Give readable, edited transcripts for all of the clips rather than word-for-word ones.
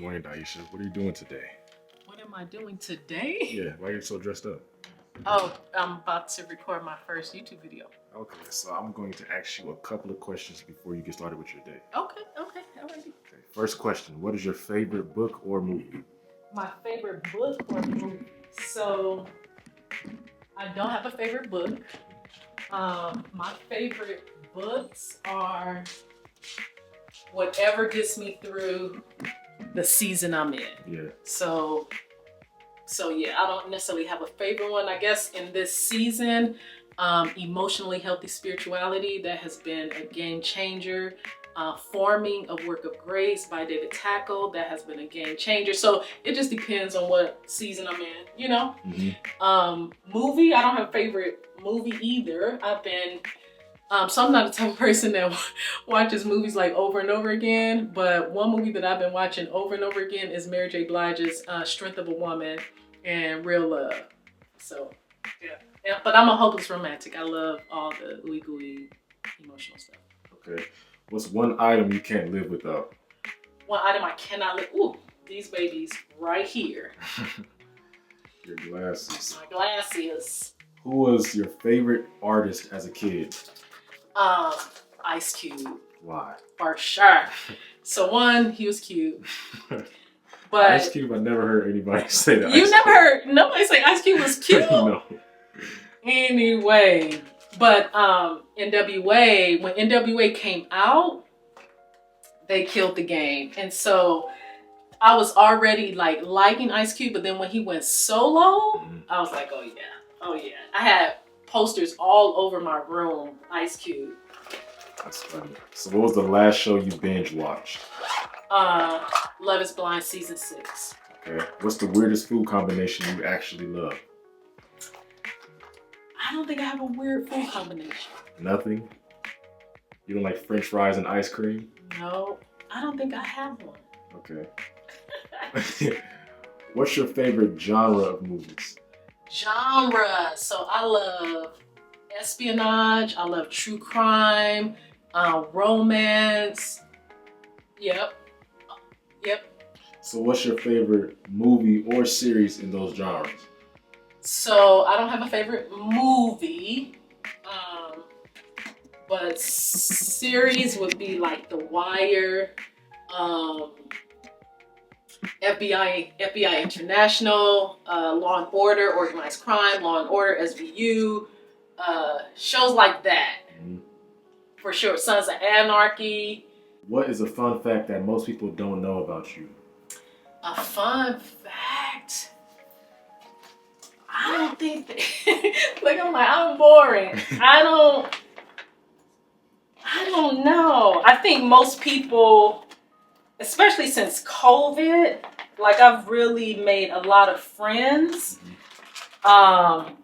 Morning, Daisha. What are you doing today? What am I doing today? Yeah, why are you so dressed up? Oh, I'm about to record my first YouTube video. Okay, so I'm going to ask you a couple of questions before you get started with your day. Okay, alrighty. Okay, first question. What is your favorite book or movie? My favorite book or movie? So, I don't have a favorite book. My favorite books are whatever gets me through the season I'm in. Yeah. So yeah, I don't necessarily have a favorite one. I guess in this season, Emotionally Healthy Spirituality, that has been a game changer. Forming a Work of Grace by David Tackle, that has been a game changer. So it just depends on what season I'm in, you know? Movie, I don't have a favorite movie either. So I'm not the type of person that watches movies like over and over again, but one movie that I've been watching over and over again is Mary J. Blige's Strength of a Woman and Real Love. So, yeah. But I'm a hopeless romantic. I love all the ooey gooey emotional stuff. Okay. What's one item you can't live without? One item I cannot live. Ooh, these babies right here. Your glasses. My glasses. Who was your favorite artist as a kid? Ice Cube. Why? For sure. So one, he was cute. But Ice Cube, I never heard anybody say that. You never heard nobody say Ice Cube was cute? No. Anyway, but NWA, when NWA came out, they killed the game. And so I was already like liking Ice Cube, but then when he went solo, I was like, oh yeah. I had posters all over my room, Ice Cube. That's funny. So what was the last show you binge watched? Love is Blind season 6. Okay. What's the weirdest food combination you actually love? I don't think I have a weird food combination. Nothing? You don't like French fries and ice cream? No, I don't think I have one. Okay. What's your favorite genre of movies? Genre. So I love espionage. I love true crime, romance. Yep. So what's your favorite movie or series in those genres? So I don't have a favorite movie, but series would be like The Wire, FBI International, Law and Order, Organized Crime, Law and Order, SVU, shows like that. For sure. Sons of Anarchy. What is a fun fact that most people don't know about you? A fun fact? I don't think that, like I'm boring. I don't know. I think most people, especially since COVID, like I've really made a lot of friends. And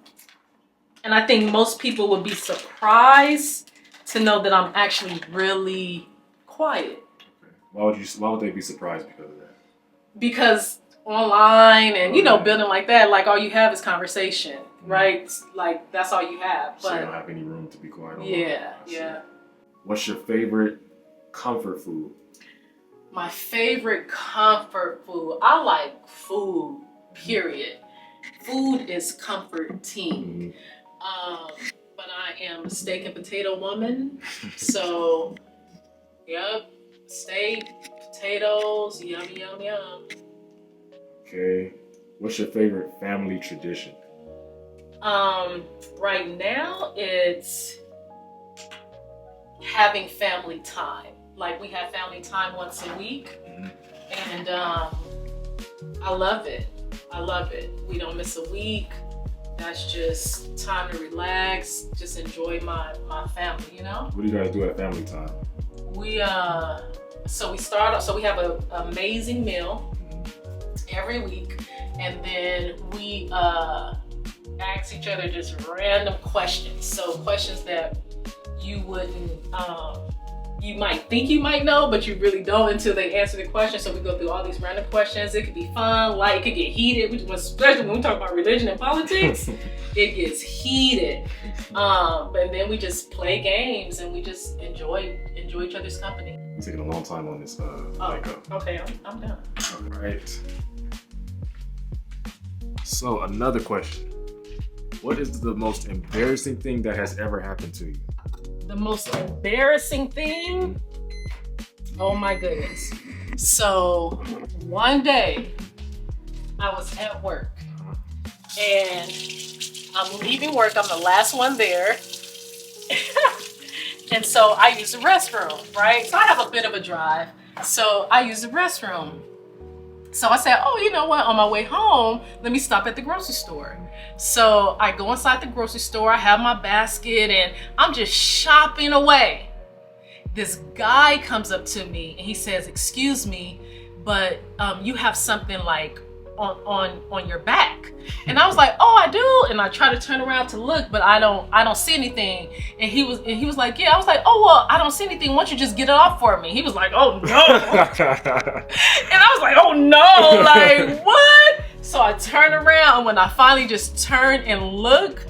I think most people would be surprised to know that I'm actually really quiet. Okay. Why would they be surprised because of that? Because online and building like that, like all you have is conversation, right? Like that's all you have. So you don't have any room to be quiet. Yeah. What's your favorite comfort food? My favorite comfort food. I like food. Period. Food is comforting. But I am a steak and potato woman. So, yep, steak, potatoes, yum. Okay. What's your favorite family tradition? Right now it's having family time. Like we have family time once a week, and I love it. We don't miss a week. That's just time to relax, just enjoy my family, you know? What do you guys do at family time? We have an amazing meal every week, and then we ask each other just random questions. So questions that you wouldn't you might think you might know, but you really don't until they answer the question. So we go through all these random questions. It could be fun, light, it could get heated, especially when we talk about religion and politics. It gets heated. But then we just play games and we just enjoy each other's company. You're taking a long time on this makeup. Okay, I'm done. All right. So another question. What is the most embarrassing thing that has ever happened to you? The most embarrassing thing? Oh my goodness. So one day I was at work and I'm leaving work. I'm the last one there. And so I use the restroom, right? So I have a bit of a drive. So I use the restroom. So I said, oh, you know what? On my way home, let me stop at the grocery store. So I go inside the grocery store, I have my basket, and I'm just shopping away. This guy comes up to me and he says, excuse me, but you have something like on your back. And I was like, oh, I do. And I try to turn around to look, but I don't see anything. And he was like, yeah. I was like, oh, well, I don't see anything. Why don't you just get it off for me? He was like, oh no. And I was like, oh no, like what? So I turn around, and when I finally just turn and look,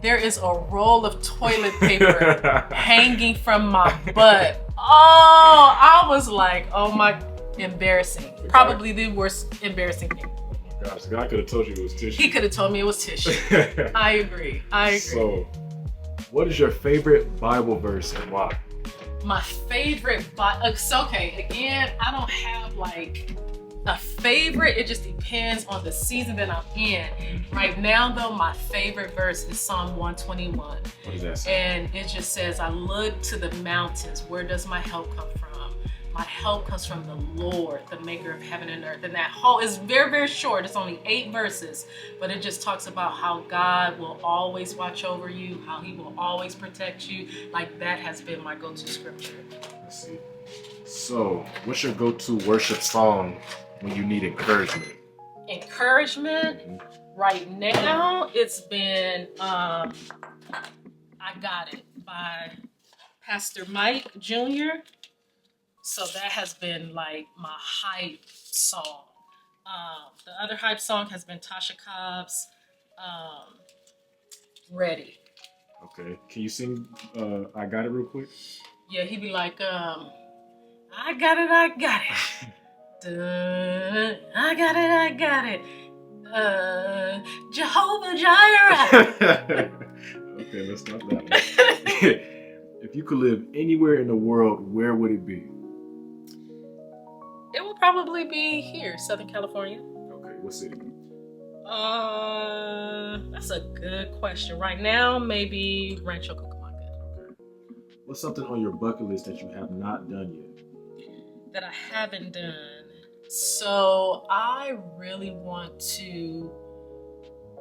there is a roll of toilet paper hanging from my butt. Oh, I was like, oh my, embarrassing. Probably the worst embarrassing thing. Gosh, the guy could have told you it was tissue. He could have told me it was tissue. I agree. So, what is your favorite Bible verse and why? My favorite okay, again, I don't have like a favorite. It just depends on the season that I'm in. Right now, though, my favorite verse is Psalm 121. What does that say? And it just says, I look to the mountains. Where does my help come from? My help comes from the Lord, the maker of heaven and earth. And that whole is very, very short. It's only 8 verses, but it just talks about how God will always watch over you, how he will always protect you. Like that has been my go-to scripture. Let's see. So, what's your go-to worship song when you need encouragement? Encouragement? Right now, it's been I Got It by Pastor Mike Jr. So that has been like my hype song. The other hype song has been Tasha Cobb's Ready. Okay. Can you sing I Got It real quick? Yeah, he'd be like, I got it, I got it. Duh, I got it. Jehovah Jireh. Okay, let's stop that one. If you could live anywhere in the world, where would it be? It will probably be here, Southern California. Okay, what city? That's a good question. Right now, maybe Rancho Cucamonga. Okay. What's something on your bucket list that you have not done yet? That I haven't done. So I really want to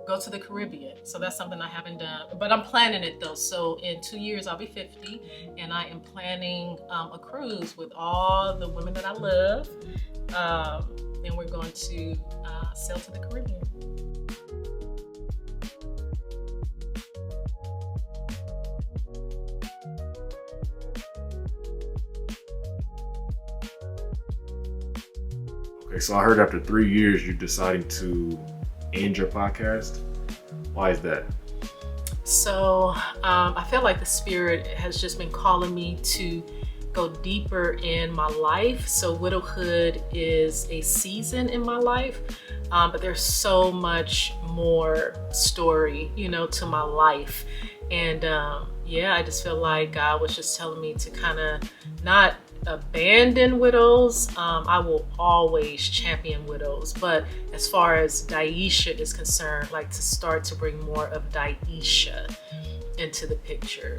go to the Caribbean. So that's something I haven't done, but I'm planning it though. So in 2 years, I'll be 50 and I am planning a cruise with all the women that I love. And we're going to sail to the Caribbean. Okay, so I heard after 3 years, you're deciding to end your podcast. Why is that? So I feel like the Spirit has just been calling me to go deeper in my life. So widowhood is a season in my life, but there's so much more story, to my life. And I just feel like God was just telling me to kind of not abandon widows. I will always champion widows, but as far as Daisha is concerned, like to start to bring more of Daisha into the picture.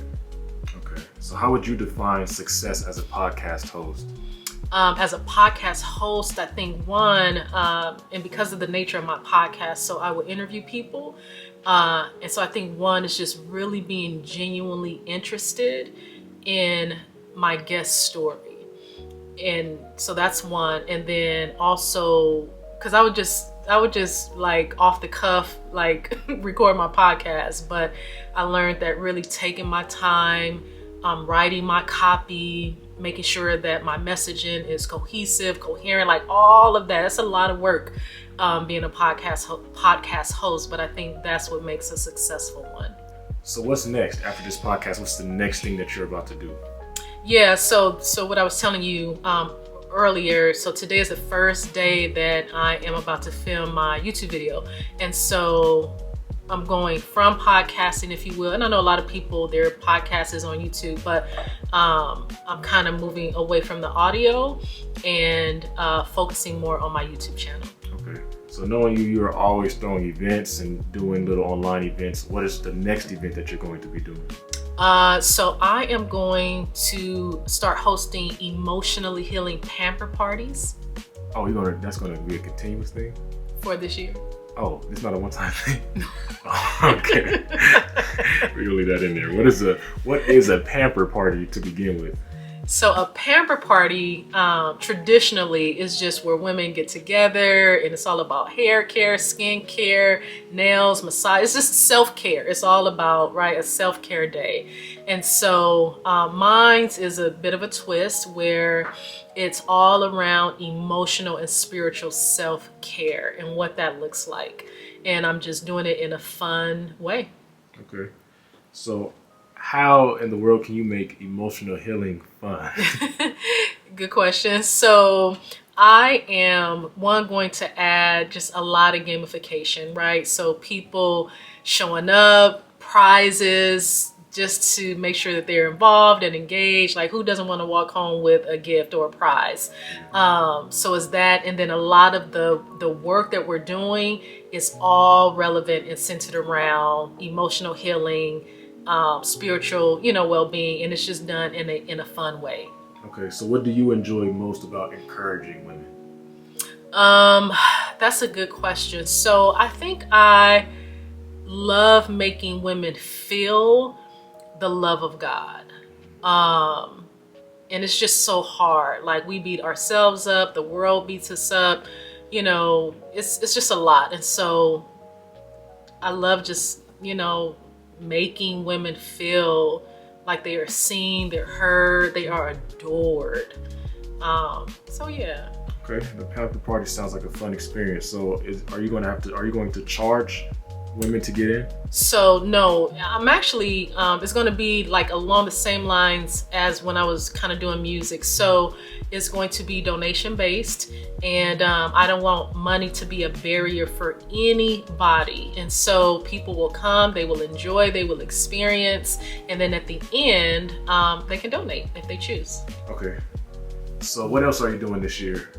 Okay, so how would you define success as a podcast host? As a podcast host, I think one, and because of the nature of my podcast, so I will interview people. And so I think one is just really being genuinely interested in my guest story. And so that's one. And then also, because I would just like off the cuff, like record my podcast, but I learned that really taking my time, writing my copy, making sure that my messaging is cohesive, coherent, like all of that. It's a lot of work being a podcast host, but I think that's what makes a successful one. So what's next after this podcast? What's the next thing that you're about to do? Yeah, so what I was telling you earlier, so today is the first day that I am about to film my YouTube video. And so I'm going from podcasting, if you will. And I know a lot of people, their podcast is on YouTube, but I'm kind of moving away from the audio and focusing more on my YouTube channel. Okay. So knowing you are always throwing events and doing little online events, what is the next event that you're going to be doing? So I am going to start hosting emotionally healing pamper parties. Oh, that's gonna be a continuous thing? For this year. Oh, it's not a one-time thing? Okay. We're gonna leave that in there. What is a pamper party to begin with? So a pamper party traditionally is just where women get together and it's all about hair care, skin care, nails, massage. It's just self-care. It's all about, right, a self-care day. And so mine's is a bit of a twist where it's all around emotional and spiritual self-care and what that looks like. And I'm just doing it in a fun way. Okay. So how in the world can you make emotional healing fun? Good question. So I am going to add just a lot of gamification, right? So people showing up, prizes, just to make sure that they're involved and engaged. Like, who doesn't want to walk home with a gift or a prize? So is that, and then a lot of the work that we're doing is all relevant and centered around emotional healing, spiritual, well-being, and it's just done in a fun way. Okay, so what do you enjoy most about encouraging women? That's a good question. So I think I love making women feel the love of God. And it's just so hard. Like, we beat ourselves up, the world beats us up, it's just a lot. And so I love just, making women feel like they are seen, they're heard, they are adored. So yeah. Okay, the pamper party sounds like a fun experience. So are you going to charge women to get in? So no, I'm actually, it's going to be like along the same lines as when I was kind of doing music. So it's going to be donation based, and I don't want money to be a barrier for anybody. And so people will come, they will enjoy, they will experience, and then at the end, they can donate if they choose. Okay. So what else are you doing this year?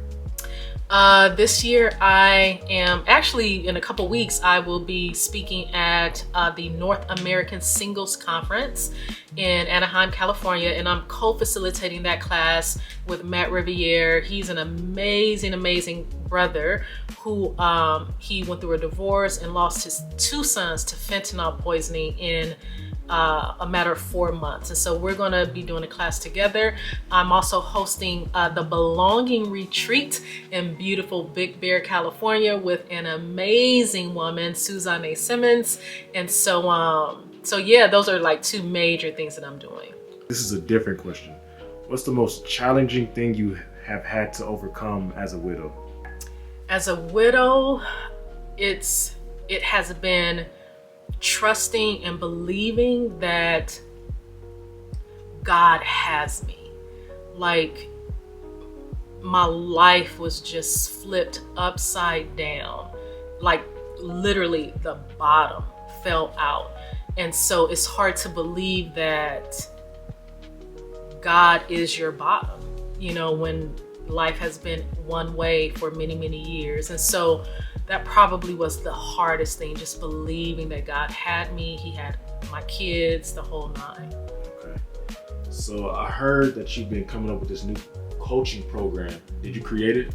This year I am actually, in a couple weeks, I will be speaking at the North American Singles Conference in Anaheim, California, and I'm co-facilitating that class with Matt Riviere. He's an amazing, amazing brother who he went through a divorce and lost his 2 sons to fentanyl poisoning in a matter of 4 months. And so we're going to be doing a class together. I'm also hosting the Belonging Retreat in beautiful Big Bear, California, with an amazing woman, Suzanne Simmons. And so yeah, those are like 2 major things that I'm doing. This is a different question. What's the most challenging thing you have had to overcome as a widow? As a widow, it has been trusting and believing that God has me. Like, my life was just flipped upside down. Like, literally the bottom fell out. And so it's hard to believe that God is your bottom, when life has been one way for many, many years. And so that probably was the hardest thing, just believing that God had me, He had my kids, the whole nine. Okay. So I heard that you've been coming up with this new coaching program. Did you create it?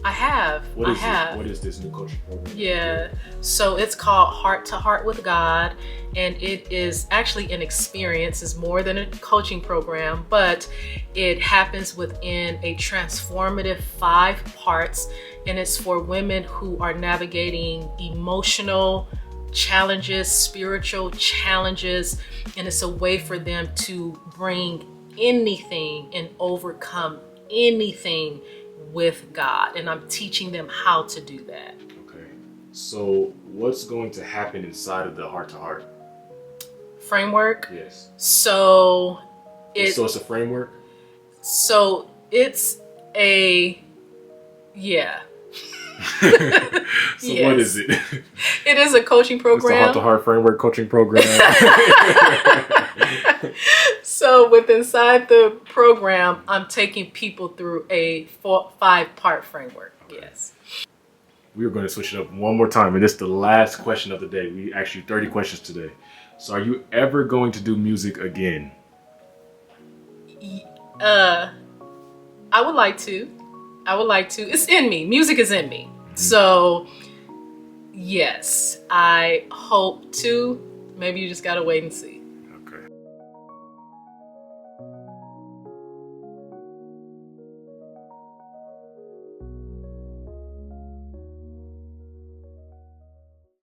I have. What is this new coaching program? Yeah. So it's called Heart to Heart with God, and it is actually an experience. It's more than a coaching program, but it happens within a transformative 5 parts, and it's for women who are navigating emotional, challenges, spiritual challenges, and it's a way for them to bring anything and overcome anything with God. And I'm teaching them how to do that. Okay. So what's going to happen inside of the Heart to Heart Framework. Yes. So it's a framework? So it's a, yeah. So Yes. What is it? It is a coaching It's the program. Heart to Heart framework coaching program. So inside the program, I'm taking people through a 5-part framework. Okay. Yes. We are going to switch it up one more time, and this is the last question of the day. We actually 30 questions today. So are you ever going to do music again? I would like to. It's in me. Music is in me. So yes, I hope to. Maybe you just gotta wait and see.